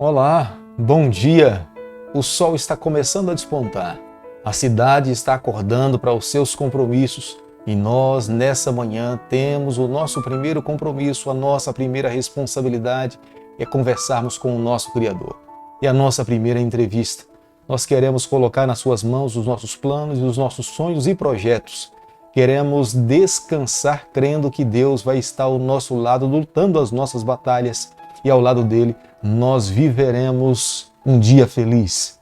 Olá, bom dia! O sol está começando a despontar. A cidade está acordando para os seus compromissos e nós, nessa manhã, temos o nosso primeiro compromisso, a nossa primeira responsabilidade é conversarmos com o nosso Criador. E a nossa primeira entrevista. Nós queremos colocar nas suas mãos os nossos planos e os nossos sonhos e projetos. Queremos descansar crendo que Deus vai estar ao nosso lado, lutando as nossas batalhas e ao lado dele nós viveremos um dia feliz.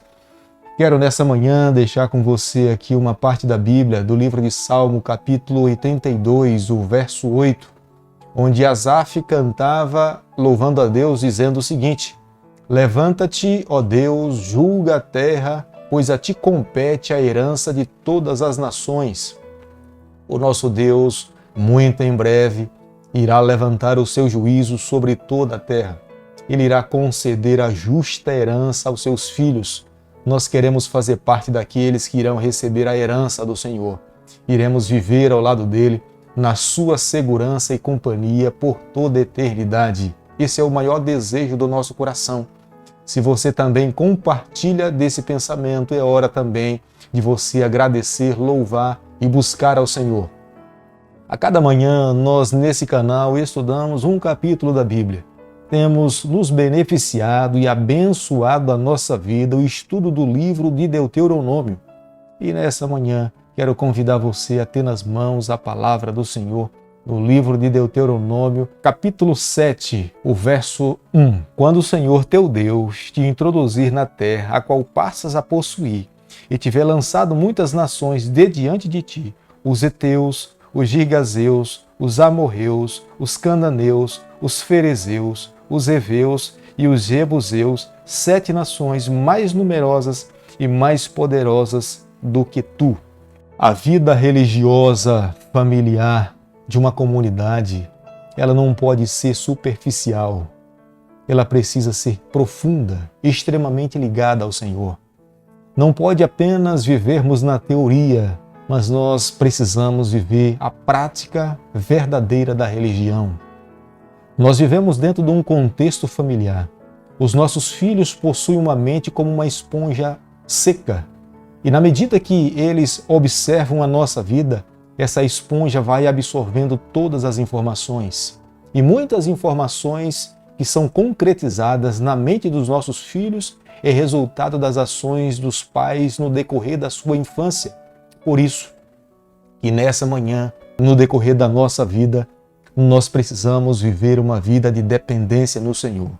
Quero nessa manhã deixar com você aqui uma parte da Bíblia, do livro de Salmo, capítulo 82, o verso 8, onde Asaf cantava louvando a Deus, dizendo o seguinte: Levanta-te, ó Deus, julga a terra, pois a ti compete a herança de todas as nações. O nosso Deus, muito em breve, irá levantar o seu juízo sobre toda a terra. Ele irá conceder a justa herança aos seus filhos. Nós queremos fazer parte daqueles que irão receber a herança do Senhor. Iremos viver ao lado dele, na sua segurança e companhia por toda a eternidade. Esse é o maior desejo do nosso coração. Se você também compartilha desse pensamento, é hora também de você agradecer, louvar e buscar ao Senhor. A cada manhã, nós nesse canal estudamos um capítulo da Bíblia. Temos nos beneficiado e abençoado a nossa vida o estudo do livro de Deuteronômio. E nessa manhã, quero convidar você a ter nas mãos a palavra do Senhor no livro de Deuteronômio, capítulo 7, o verso 1. Quando o Senhor teu Deus te introduzir na terra a qual passas a possuir, e tiver lançado muitas nações de diante de ti, os heteus, os girgazeus, os amorreus, os cananeus, os ferezeus, os heveus e os jebuseus, 7 nações mais numerosas e mais poderosas do que tu. A vida religiosa familiar de uma comunidade, ela não pode ser superficial. Ela precisa ser profunda, extremamente ligada ao Senhor. Não pode apenas vivermos na teoria, mas nós precisamos viver a prática verdadeira da religião. Nós vivemos dentro de um contexto familiar. Os nossos filhos possuem uma mente como uma esponja seca. E na medida que eles observam a nossa vida, essa esponja vai absorvendo todas as informações. E muitas informações que são concretizadas na mente dos nossos filhos é resultado das ações dos pais no decorrer da sua infância. Por isso, que nessa manhã, no decorrer da nossa vida, nós precisamos viver uma vida de dependência no Senhor.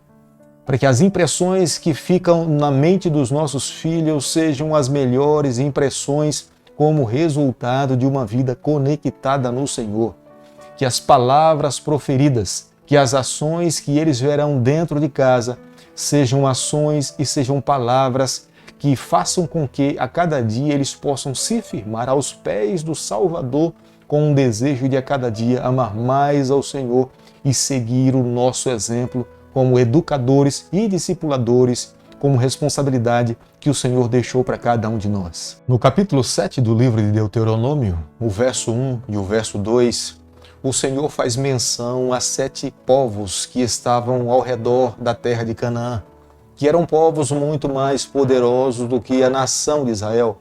Para que as impressões que ficam na mente dos nossos filhos sejam as melhores impressões como resultado de uma vida conectada no Senhor. Que as palavras proferidas, que as ações que eles verão dentro de casa, sejam ações e sejam palavras que façam com que a cada dia eles possam se firmar aos pés do Salvador com um desejo de a cada dia amar mais ao Senhor e seguir o nosso exemplo como educadores e discipuladores, como responsabilidade que o Senhor deixou para cada um de nós. No capítulo 7 do livro de Deuteronômio, o verso 1 e o verso 2, o Senhor faz menção a 7 povos que estavam ao redor da terra de Canaã, que eram povos muito mais poderosos do que a nação de Israel.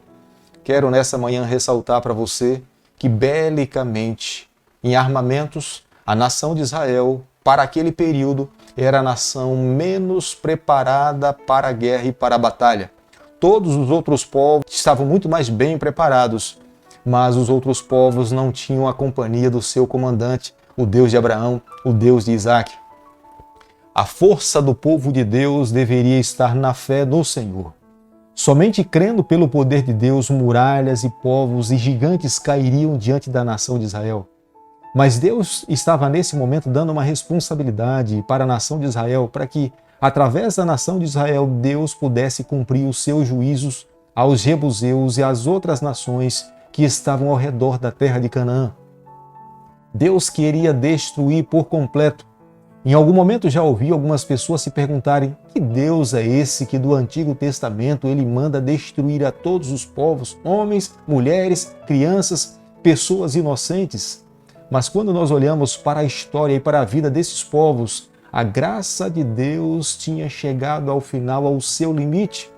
Quero nessa manhã ressaltar para você que belicamente, em armamentos, a nação de Israel, para aquele período, era a nação menos preparada para a guerra e para a batalha. Todos os outros povos estavam muito mais bem preparados, mas os outros povos não tinham a companhia do seu comandante, o Deus de Abraão, o Deus de Isaac. A força do povo de Deus deveria estar na fé no Senhor. Somente crendo pelo poder de Deus, muralhas e povos e gigantes cairiam diante da nação de Israel. Mas Deus estava nesse momento dando uma responsabilidade para a nação de Israel, para que, através da nação de Israel, Deus pudesse cumprir os seus juízos aos jebuseus e às outras nações que estavam ao redor da terra de Canaã. Deus queria destruir por completo. Em algum momento já ouvi algumas pessoas se perguntarem: que Deus é esse que do Antigo Testamento ele manda destruir a todos os povos, homens, mulheres, crianças, pessoas inocentes? Mas quando nós olhamos para a história e para a vida desses povos, A graça de Deus tinha chegado ao final, ao seu limite.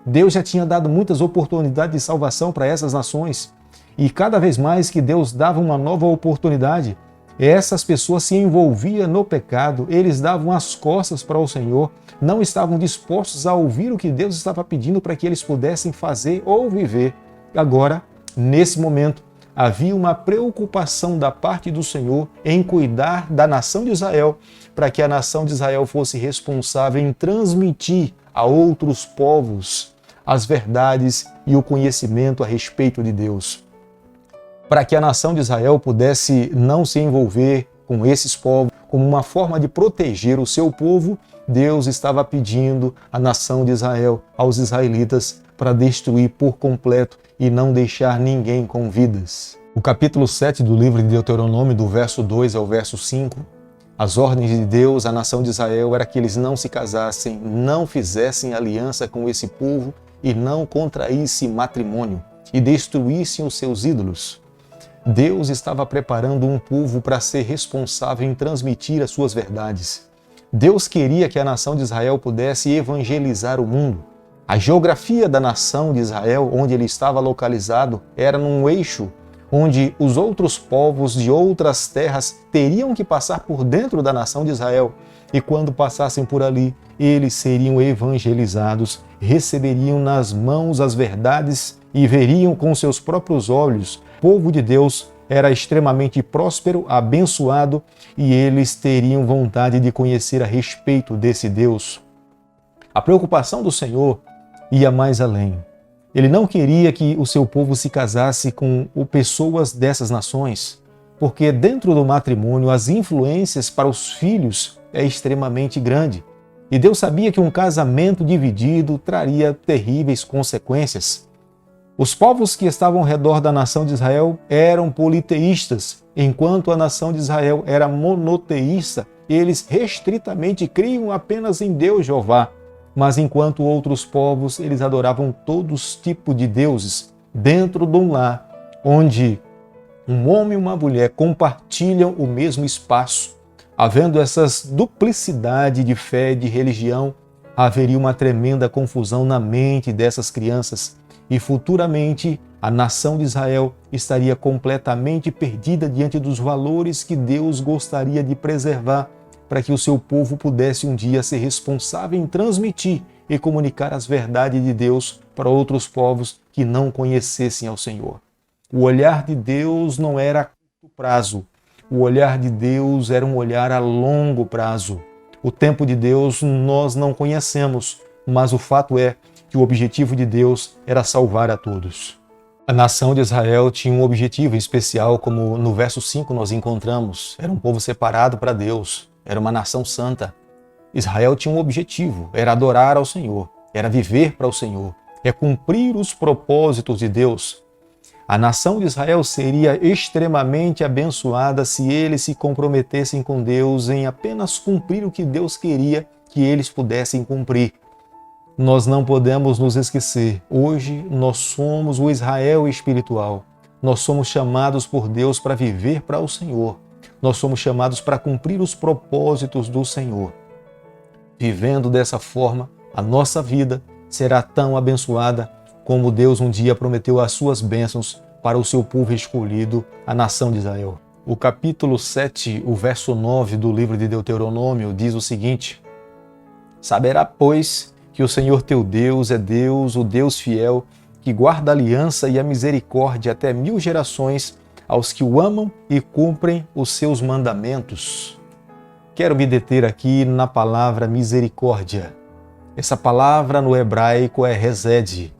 Deus já tinha dado muitas oportunidades de salvação para essas nações. E cada vez mais que Deus dava uma nova oportunidade, essas pessoas se envolviam no pecado, eles davam as costas para o Senhor, não estavam dispostos a ouvir o que Deus estava pedindo para que eles pudessem fazer ou viver. Agora, nesse momento, havia uma preocupação da parte do Senhor em cuidar da nação de Israel, para que a nação de Israel fosse responsável em transmitir a outros povos as verdades e o conhecimento a respeito de Deus. Para que a nação de Israel pudesse não se envolver com esses povos, como uma forma de proteger o seu povo, Deus estava pedindo à nação de Israel, aos israelitas, para destruir por completo e não deixar ninguém com vidas. O capítulo 7 do livro de Deuteronômio, do verso 2 ao verso 5, as ordens de Deus à nação de Israel era que eles não se casassem, não fizessem aliança com esse povo e não contraíssem matrimônio e destruíssem os seus ídolos. Deus estava preparando um povo para ser responsável em transmitir as suas verdades. Deus queria que a nação de Israel pudesse evangelizar o mundo. A geografia da nação de Israel, onde ele estava localizado, era num eixo onde os outros povos de outras terras teriam que passar por dentro da nação de Israel. E quando passassem por ali, eles seriam evangelizados, receberiam nas mãos as verdades e veriam com seus próprios olhos. O povo de Deus era extremamente próspero, abençoado, e eles teriam vontade de conhecer a respeito desse Deus. A preocupação do Senhor ia mais além. Ele não queria que o seu povo se casasse com pessoas dessas nações, porque dentro do matrimônio as influências para os filhos é extremamente grande. E Deus sabia que um casamento dividido traria terríveis consequências. Os povos que estavam ao redor da nação de Israel eram politeístas, enquanto a nação de Israel era monoteísta. Eles restritamente criam apenas em Deus Jeová. Mas enquanto outros povos, eles adoravam todos os tipos de deuses dentro de um lar, onde um homem e uma mulher compartilham o mesmo espaço. Havendo essas duplicidade de fé e de religião, haveria uma tremenda confusão na mente dessas crianças e futuramente a nação de Israel estaria completamente perdida diante dos valores que Deus gostaria de preservar, para que o seu povo pudesse um dia ser responsável em transmitir e comunicar as verdades de Deus para outros povos que não conhecessem ao Senhor. O olhar de Deus não era a curto prazo, o olhar de Deus era um olhar a longo prazo. O tempo de Deus nós não conhecemos, mas o fato é que o objetivo de Deus era salvar a todos. A nação de Israel tinha um objetivo especial, como no verso 5 nós encontramos. Era um povo separado para Deus. Era uma nação santa. Israel tinha um objetivo, era adorar ao Senhor, era viver para o Senhor, é cumprir os propósitos de Deus. A nação de Israel seria extremamente abençoada se eles se comprometessem com Deus em apenas cumprir o que Deus queria que eles pudessem cumprir. Nós não podemos nos esquecer, hoje nós somos o Israel espiritual. Nós somos chamados por Deus para viver para o Senhor. Nós somos chamados para cumprir os propósitos do Senhor. Vivendo dessa forma, a nossa vida será tão abençoada como Deus um dia prometeu as suas bênçãos para o seu povo escolhido, a nação de Israel. O capítulo 7, o verso 9 do livro de Deuteronômio diz o seguinte: Saberá, pois, que o Senhor teu Deus é Deus, o Deus fiel, que guarda a aliança e a misericórdia até 1000 gerações, aos que o amam e cumprem os seus mandamentos. Quero me deter aqui na palavra misericórdia. Essa palavra no hebraico é hesed.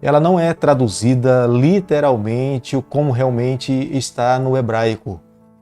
Ela não é traduzida literalmente como realmente está no hebraico,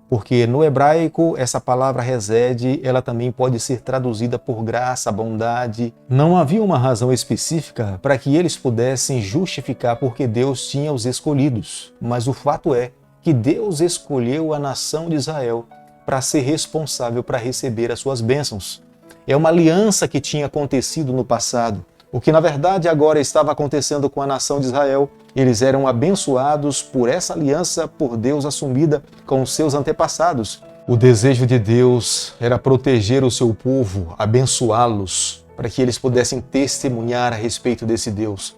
porque no hebraico essa palavra hesed, ela também pode ser traduzida por graça, bondade. Não havia uma razão específica para que eles pudessem justificar porque Deus tinha os escolhidos, mas o fato é que Deus escolheu a nação de Israel para ser responsável para receber as suas bênçãos. É uma aliança que tinha acontecido no passado. O que na verdade agora estava acontecendo com a nação de Israel, eles eram abençoados por essa aliança por Deus assumida com os seus antepassados. O desejo de Deus era proteger o seu povo, abençoá-los, para que eles pudessem testemunhar a respeito desse Deus.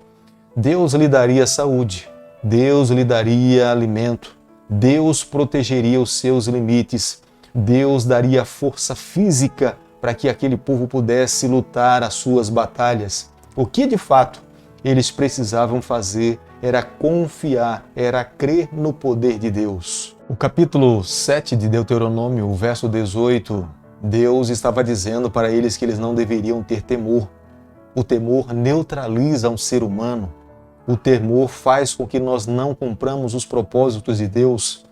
Deus lhe daria saúde, Deus lhe daria alimento, Deus protegeria os seus limites, Deus daria força física para que aquele povo pudesse lutar as suas batalhas. O que de fato eles precisavam fazer era confiar, era crer no poder de Deus. O capítulo 7 de Deuteronômio, o verso 18, Deus estava dizendo para eles que eles não deveriam ter temor. O temor neutraliza um ser humano. O temor faz com que nós não cumpramos os propósitos de Deus.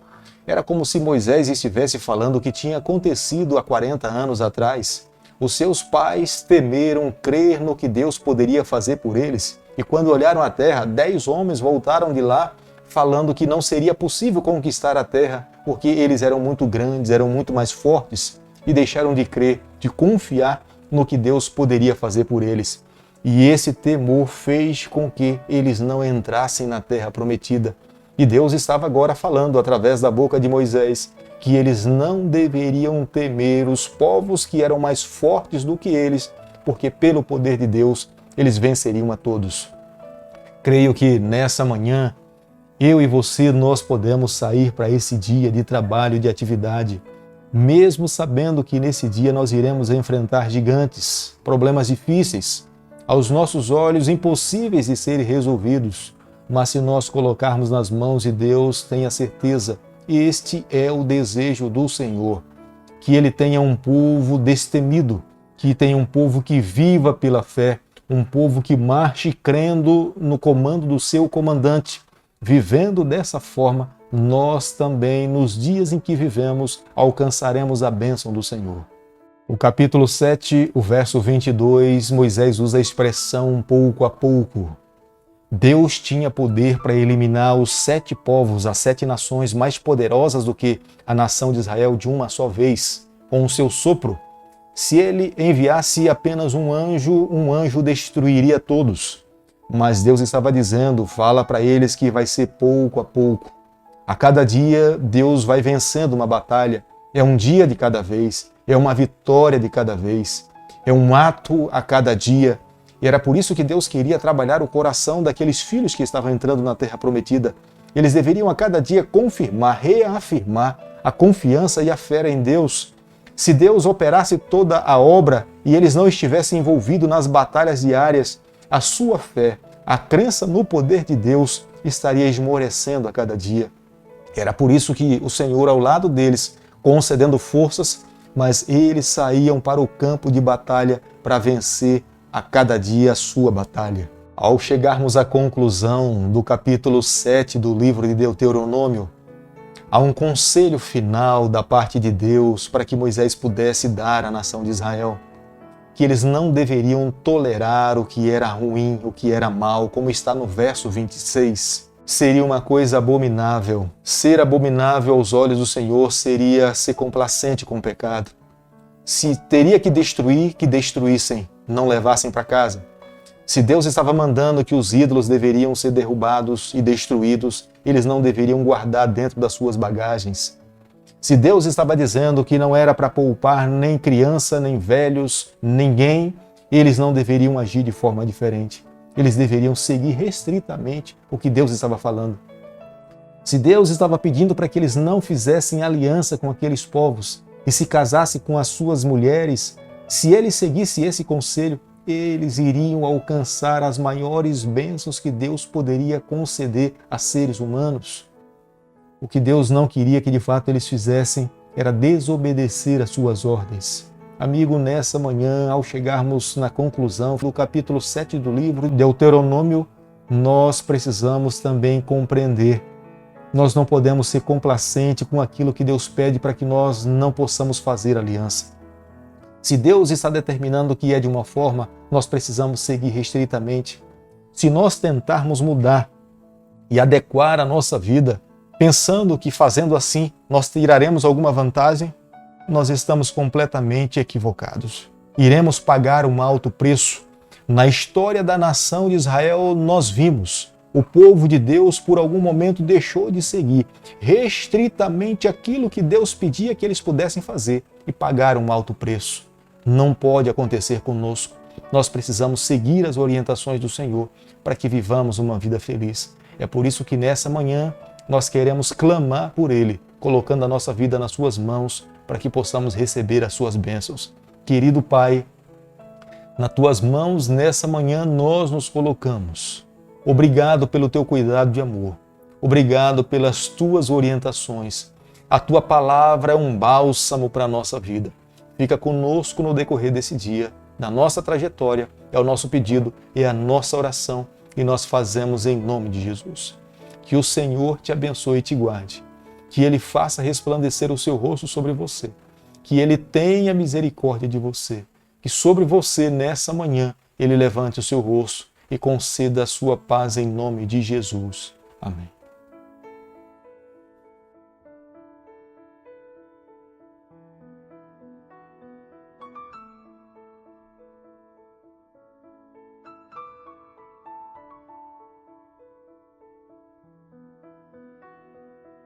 Era como se Moisés estivesse falando o que tinha acontecido há 40 anos atrás. Os seus pais temeram crer no que Deus poderia fazer por eles. E quando olharam a terra, 10 homens voltaram de lá falando que não seria possível conquistar a terra, porque eles eram muito grandes, eram muito mais fortes, e deixaram de crer, de confiar no que Deus poderia fazer por eles. E esse temor fez com que eles não entrassem na terra prometida. E Deus estava agora falando através da boca de Moisés que eles não deveriam temer os povos que eram mais fortes do que eles, porque pelo poder de Deus eles venceriam a todos. Creio que nessa manhã, eu e você, nós podemos sair para esse dia de trabalho e de atividade, mesmo sabendo que nesse dia nós iremos enfrentar gigantes, problemas difíceis, aos nossos olhos impossíveis de serem resolvidos. Mas se nós colocarmos nas mãos de Deus, tenha certeza, este é o desejo do Senhor, que Ele tenha um povo destemido, que tenha um povo que viva pela fé, um povo que marche crendo no comando do seu comandante. Vivendo dessa forma, nós também, nos dias em que vivemos, alcançaremos a bênção do Senhor. O capítulo 7, o verso 22, Moisés usa a expressão pouco a pouco. Deus tinha poder para eliminar os 7 povos, as 7 nações mais poderosas do que a nação de Israel de uma só vez, com o seu sopro. Se ele enviasse apenas um anjo destruiria todos. Mas Deus estava dizendo, fala para eles que vai ser pouco a pouco. A cada dia, Deus vai vencendo uma batalha. É um dia de cada vez, é uma vitória de cada vez, é um ato a cada dia. E era por isso que Deus queria trabalhar o coração daqueles filhos que estavam entrando na Terra Prometida. Eles deveriam a cada dia confirmar, reafirmar a confiança e a fé em Deus. Se Deus operasse toda a obra e eles não estivessem envolvidos nas batalhas diárias, a sua fé, a crença no poder de Deus estaria esmorecendo a cada dia. Era por isso que o Senhor ao lado deles, concedendo forças, mas eles saíam para o campo de batalha para vencer a cada dia a sua batalha. Ao chegarmos à conclusão do capítulo 7 do livro de Deuteronômio, há um conselho final da parte de Deus para que Moisés pudesse dar à nação de Israel, que eles não deveriam tolerar o que era ruim, o que era mal, como está no verso 26. Seria uma coisa abominável. Ser abominável aos olhos do Senhor seria ser complacente com o pecado. Se teria que destruir, que destruíssem, não levassem para casa. Se Deus estava mandando que os ídolos deveriam ser derrubados e destruídos, eles não deveriam guardar dentro das suas bagagens. Se Deus estava dizendo que não era para poupar nem criança, nem velhos, ninguém, eles não deveriam agir de forma diferente. Eles deveriam seguir restritamente o que Deus estava falando. Se Deus estava pedindo para que eles não fizessem aliança com aqueles povos e se casassem com as suas mulheres, se eles seguissem esse conselho, eles iriam alcançar as maiores bênçãos que Deus poderia conceder a seres humanos. O que Deus não queria que de fato eles fizessem era desobedecer às suas ordens. Amigo, nessa manhã, ao chegarmos na conclusão do capítulo 7 do livro de Deuteronômio, nós precisamos também compreender. Nós não podemos ser complacentes com aquilo que Deus pede para que nós não possamos fazer aliança. Se Deus está determinando que é de uma forma, nós precisamos seguir restritamente. Se nós tentarmos mudar e adequar a nossa vida, pensando que fazendo assim nós tiraremos alguma vantagem, nós estamos completamente equivocados. Iremos pagar um alto preço. Na história da nação de Israel, nós vimos O povo de Deus, por algum momento, deixou de seguir restritamente aquilo que Deus pedia que eles pudessem fazer e pagaram um alto preço. Não pode acontecer conosco. Nós precisamos seguir as orientações do Senhor para que vivamos uma vida feliz. É por isso que nessa manhã nós queremos clamar por Ele, colocando a nossa vida nas suas mãos para que possamos receber as suas bênçãos. Querido Pai, nas tuas mãos nessa manhã nós nos colocamos. Obrigado pelo teu cuidado de amor. Obrigado pelas tuas orientações. A tua palavra é um bálsamo para a nossa vida. Fica conosco no decorrer desse dia, na nossa trajetória. É o nosso pedido, é a nossa oração e nós fazemos em nome de Jesus. Que o Senhor te abençoe e te guarde. Que Ele faça resplandecer o seu rosto sobre você. Que Ele tenha misericórdia de você. Que sobre você, nessa manhã, Ele levante o seu rosto e conceda a sua paz em nome de Jesus. Amém.